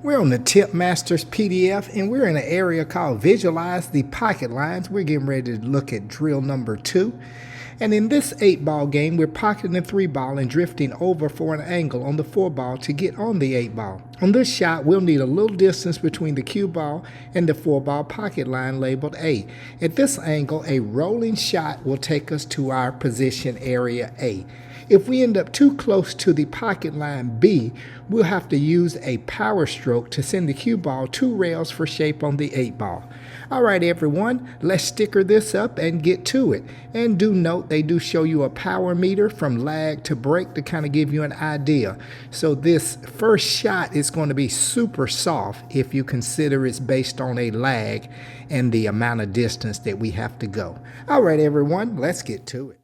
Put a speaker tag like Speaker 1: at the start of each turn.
Speaker 1: We're on the Tip Masters PDF and we're in an area called Visualize the Pocket Lines. We're getting ready to look at drill number 2. And in this 8-ball game, we're pocketing the 3-ball and drifting over for an angle on the 4-ball to get on the 8-ball. On this shot, we'll need a little distance between the cue ball and the 4-ball pocket line labeled A. At this angle, a rolling shot will take us to our position area A. If we end up too close to the pocket line B, we'll have to use a power stroke to send the cue ball 2 rails for shape on the 8-ball. All right, everyone, let's sticker this up and get to it. And do note they do show you a power meter from lag to break to kind of give you an idea. So this first shot is going to be super soft if you consider it's based on a lag and the amount of distance that we have to go. All right, everyone, let's get to it.